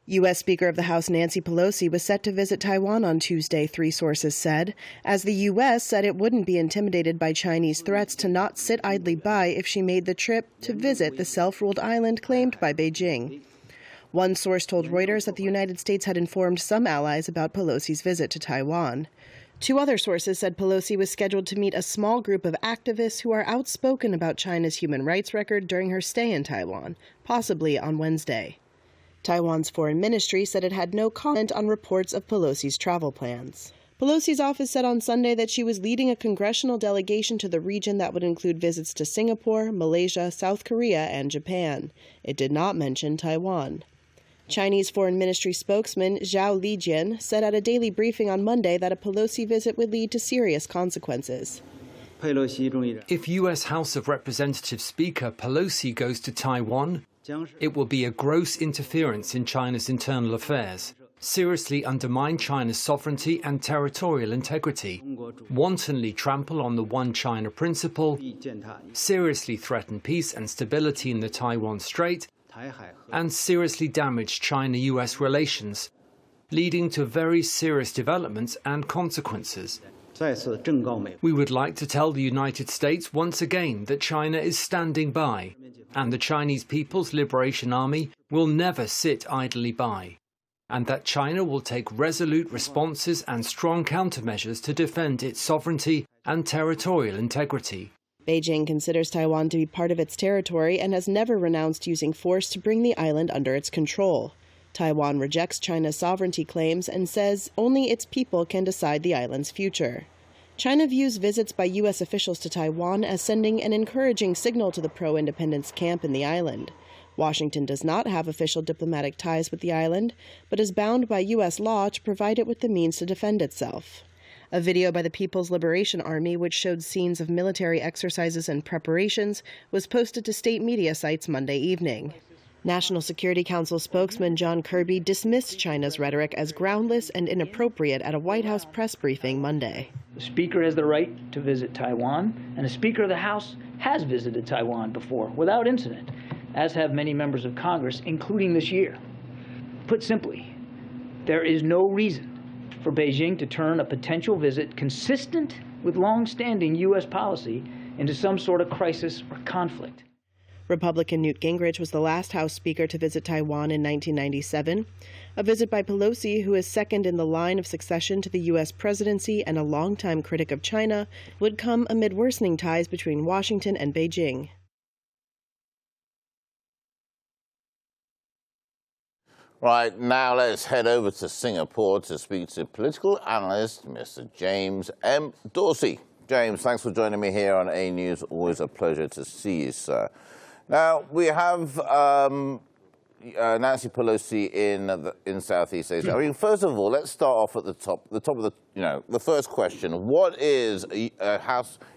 U.S. Speaker of the House Nancy Pelosi was set to visit Taiwan on Tuesday, 3 sources said, as the U.S. said it wouldn't be intimidated by Chinese threats to not sit idly by if she made the trip to visit the self-ruled island claimed by Beijing. One source told Reuters that the United States had informed some allies about Pelosi's visit to Taiwan. 2 other sources said Pelosi was scheduled to meet a small group of activists who are outspoken about China's human rights record during her stay in Taiwan, possibly on Wednesday. Taiwan's foreign ministry said it had no comment on reports of Pelosi's travel plans. Pelosi's office said on Sunday that she was leading a congressional delegation to the region that would include visits to Singapore, Malaysia, South Korea, and Japan. It did not mention Taiwan. Chinese Foreign Ministry spokesman Zhao Lijian said at a daily briefing on Monday that a Pelosi visit would lead to serious consequences. If U.S. House of Representatives Speaker Pelosi goes to Taiwan, it will be a gross interference in China's internal affairs, seriously undermine China's sovereignty and territorial integrity, wantonly trample on the One China principle, seriously threaten peace and stability in the Taiwan Strait, and seriously damage China-US relations, leading to very serious developments and consequences. We would like to tell the United States once again that China is standing by, and the Chinese People's Liberation Army will never sit idly by, and that China will take resolute responses and strong countermeasures to defend its sovereignty and territorial integrity. Beijing considers Taiwan to be part of its territory and has never renounced using force to bring the island under its control. Taiwan rejects China's sovereignty claims and says only its people can decide the island's future. China views visits by U.S. officials to Taiwan as sending an encouraging signal to the pro-independence camp in the island. Washington does not have official diplomatic ties with the island, but is bound by U.S. law to provide it with the means to defend itself. A video by the People's Liberation Army, which showed scenes of military exercises and preparations, was posted to state media sites Monday evening. National Security Council spokesman John Kirby dismissed China's rhetoric as groundless and inappropriate at a White House press briefing Monday. The Speaker has the right to visit Taiwan, and the Speaker of the House has visited Taiwan before without incident, as have many members of Congress, including this year. Put simply, there is no reason for Beijing to turn a potential visit consistent with long-standing U.S. policy into some sort of crisis or conflict. Republican Newt Gingrich was the last House Speaker to visit Taiwan in 1997. A visit by Pelosi, who is second in the line of succession to the U.S. presidency and a longtime critic of China, would come amid worsening ties between Washington and Beijing. Right, now let's head over to Singapore to speak to political analyst Mr. James M. Dorsey. James, thanks for joining me here on Anews. Always a pleasure to see you, sir. Now, we have Nancy Pelosi in Southeast Asia. I mean, first of all, let's start off at the top of the first question. What is a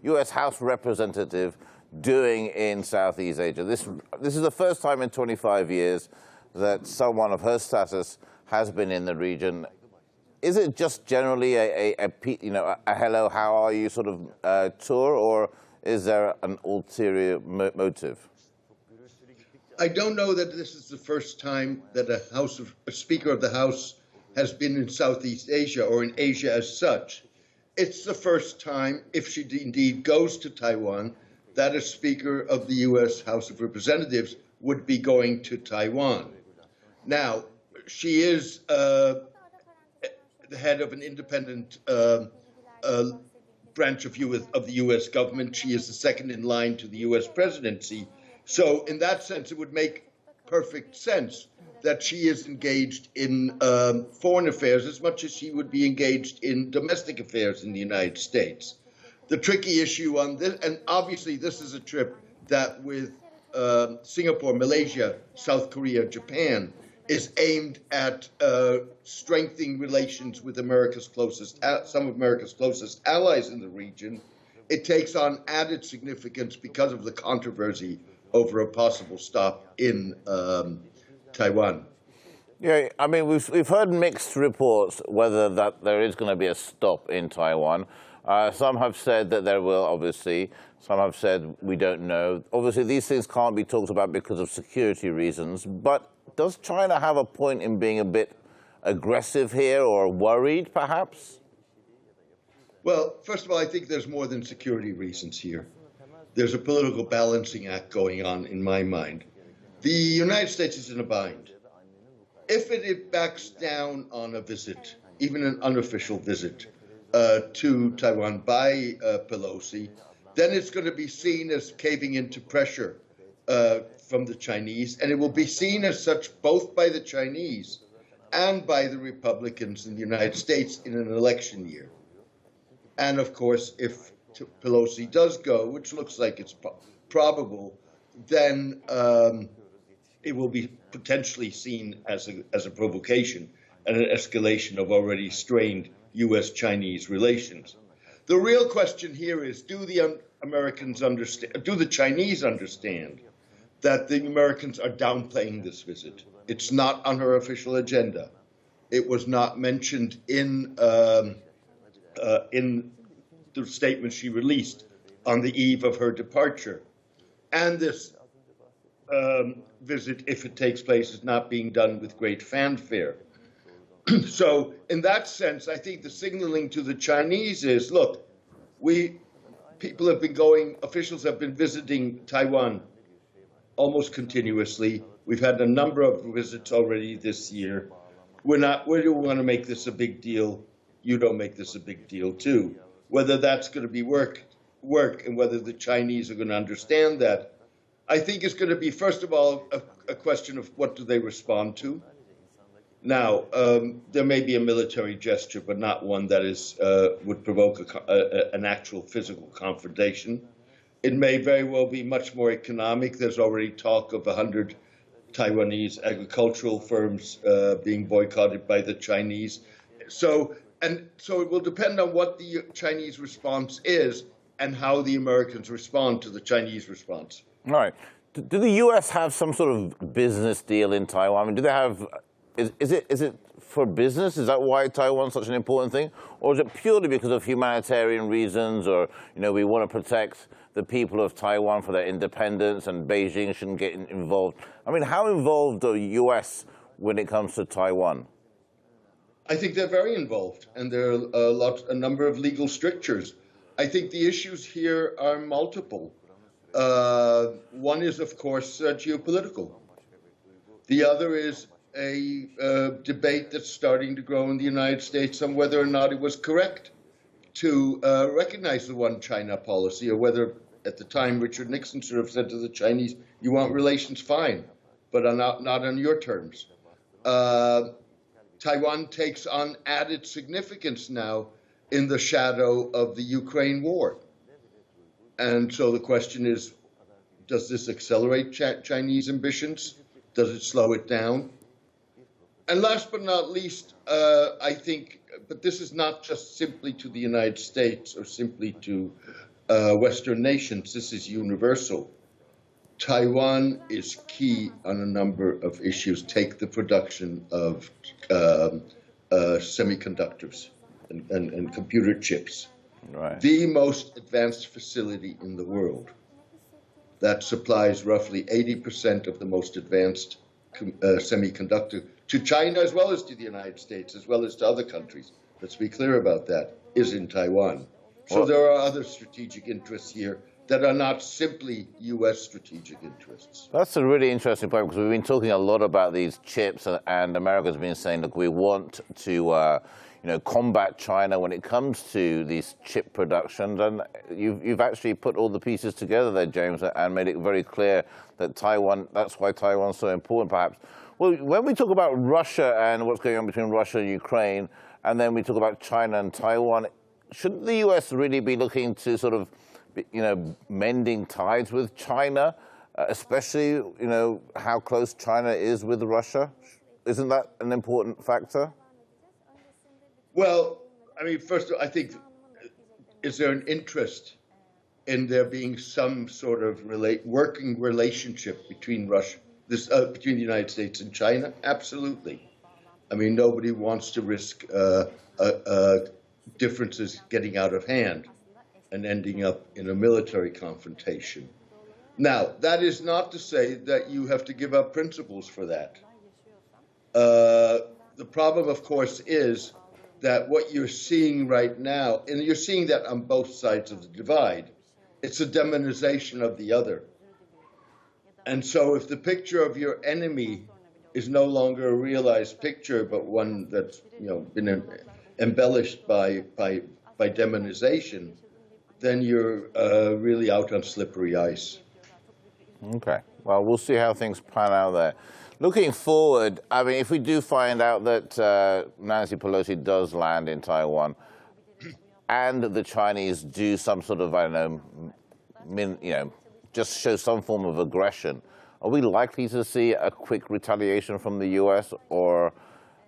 U.S. House representative doing in Southeast Asia? This is the first time in 25 years that someone of her status has been in the region. Is it just generally a hello, how are you sort of tour, or is there an ulterior motive? I don't know that this is the first time that a Speaker of the House has been in Southeast Asia or in Asia as such. It's the first time, if she indeed goes to Taiwan, that a Speaker of the U.S. House of Representatives would be going to Taiwan. Now, she is the head of an independent branch of the U.S. government. She is the second in line to the U.S. presidency. So in that sense, it would make perfect sense that she is engaged in foreign affairs as much as she would be engaged in domestic affairs in the United States. The tricky issue on this, and obviously this is a trip that with Singapore, Malaysia, South Korea, Japan, is aimed at strengthening relations with some of America's closest allies in the region. It takes on added significance because of the controversy over a possible stop in Taiwan. Yeah, I mean, we've heard mixed reports whether that there is going to be a stop in Taiwan. Some have said that there will, obviously. Some have said we don't know. Obviously, these things can't be talked about because of security reasons. But does China have a point in being a bit aggressive here or worried, perhaps? Well, first of all, I think there's more than security reasons here. There's a political balancing act going on in my mind. The United States is in a bind. If it backs down on a visit, even an unofficial visit to Taiwan by Pelosi, then it's going to be seen as caving into pressure from the Chinese, and it will be seen as such both by the Chinese and by the Republicans in the United States in an election year. And of course, if Pelosi does go, which looks like it's probable, then it will be potentially seen as a provocation and an escalation of already strained U.S.-Chinese relations. The real question here is, do the Americans understand, do the Chinese understand that the Americans are downplaying this visit? It's not on her official agenda. It was not mentioned in the statement she released on the eve of her departure. And this visit, if it takes place, is not being done with great fanfare. So in that sense, I think the signaling to the Chinese is, look, officials have been visiting Taiwan almost continuously. We've had a number of visits already this year. We don't want to make this a big deal. You don't make this a big deal too. Whether that's going to be work, and whether the Chinese are going to understand that, I think is going to be, first of all, a question of what do they respond to. Now, there may be a military gesture, but not one that would provoke an actual physical confrontation. It may very well be much more economic. There's already talk of 100 Taiwanese agricultural firms being boycotted by the Chinese. So it will depend on what the Chinese response is and how the Americans respond to the Chinese response. All right. Do the U.S. have some sort of business deal in Taiwan? I mean, do they have? Is it for business? Is that why Taiwan's such an important thing, or is it purely because of humanitarian reasons, or we want to protect the people of Taiwan for their independence, and Beijing shouldn't get involved? I mean, how involved are the U.S. when it comes to Taiwan? I think they're very involved, and there are a number of legal strictures. I think the issues here are multiple. One is, of course, geopolitical. The other is a debate that's starting to grow in the United States on whether or not it was correct to recognize the one China policy, or whether at the time Richard Nixon sort of said to the Chinese, you want relations, fine, but not on your terms. Taiwan takes on added significance now in the shadow of the Ukraine war. And so the question is, does this accelerate Chinese ambitions? Does it slow it down? And last but not least, I think, but this is not just simply to the United States or simply to Western nations, this is universal. Taiwan is key on a number of issues. Take the production of semiconductors and computer chips. Right. The most advanced facility in the world that supplies roughly 80% of the most advanced semiconductor to China, as well as to the United States, as well as to other countries. Let's be clear about that, is in Taiwan. So there are other strategic interests here that are not simply U.S. strategic interests. That's a really interesting point, because we've been talking a lot about these chips, and America's been saying, look, we want to combat China when it comes to these chip productions. And you've actually put all the pieces together there, James, and made it very clear that Taiwan, that's why Taiwan's so important, perhaps. Well, when we talk about Russia and what's going on between Russia and Ukraine, and then we talk about China and Taiwan, shouldn't the U.S. really be looking to sort of, mending ties with China, especially, how close China is with Russia? Isn't that an important factor? Well, I mean, first of all, I think, is there an interest in there being some sort of working relationship between between the United States and China? Absolutely. I mean, nobody wants to risk differences getting out of hand. and ending up in a military confrontation. Now, that is not to say that you have to give up principles for that. The problem, of course, is that what you're seeing right now, and you're seeing that on both sides of the divide, it's a demonization of the other. And so if the picture of your enemy is no longer a realized picture, but one that's been embellished by demonization, then you're really out on slippery ice. Okay. Well, we'll see how things pan out there. Looking forward, I mean, if we do find out that Nancy Pelosi does land in Taiwan, and the Chinese do some sort of, I don't know, just show some form of aggression, are we likely to see a quick retaliation from the U.S.? Or,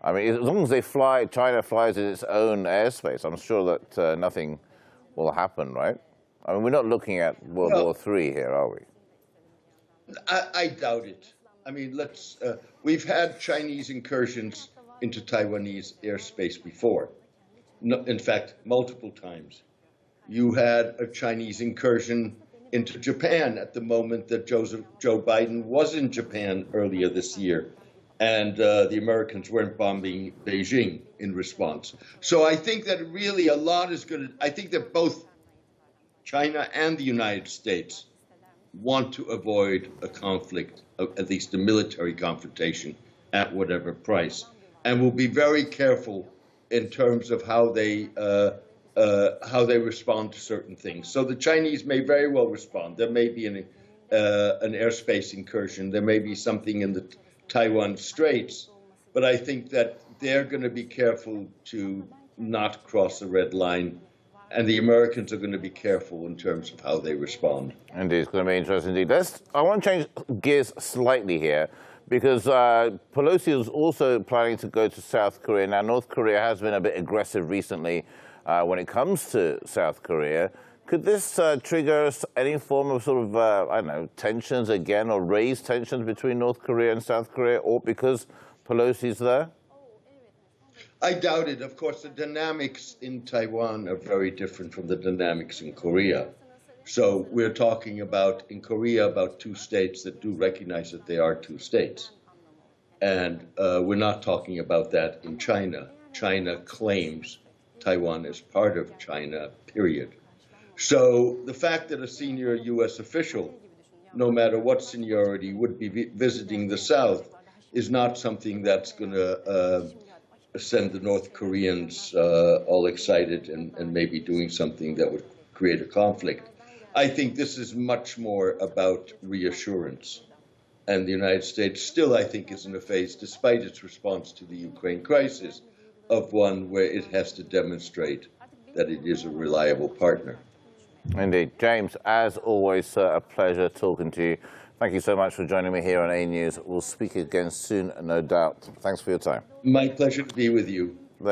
I mean, as long as China flies in its own airspace, I'm sure that nothing will happen, right? I mean, we're not looking at World War III here, are we? I doubt it. I mean, we've had Chinese incursions into Taiwanese airspace before. No, in fact, multiple times. You had a Chinese incursion into Japan at the moment that Joe Biden was in Japan earlier this year, and the Americans weren't bombing Beijing in response. So I think that really a lot is I think that both China and the United States want to avoid a conflict, at least a military confrontation, at whatever price, and will be very careful in terms of how they respond to certain things. So the Chinese may very well respond. There may be an airspace incursion. There may be something in the Taiwan Straits, but I think that they're going to be careful to not cross the red line. And the Americans are going to be careful in terms of how they respond. Indeed, it's going to be interesting indeed. I want to change gears slightly here, because Pelosi is also planning to go to South Korea. Now, North Korea has been a bit aggressive recently when it comes to South Korea. Could this trigger any form of sort of, I don't know, tensions again, or raise tensions between North Korea and South Korea, or because Pelosi's there? I doubt it. Of course, the dynamics in Taiwan are very different from the dynamics in Korea. So we're talking about, in Korea, about two states that do recognize that they are two states. And we're not talking about that in China. China claims Taiwan as part of China, period. So the fact that a senior U.S. official, no matter what seniority, would be visiting the South is not something that's going to send the North Koreans all excited and maybe doing something that would create a conflict. I think this is much more about reassurance. And the United States still, I think, is in a phase, despite its response to the Ukraine crisis, of one where it has to demonstrate that it is a reliable partner. Indeed. James, as always, a pleasure talking to you. Thank you so much for joining me here on Anews. We'll speak again soon, no doubt. Thanks for your time. My pleasure to be with you.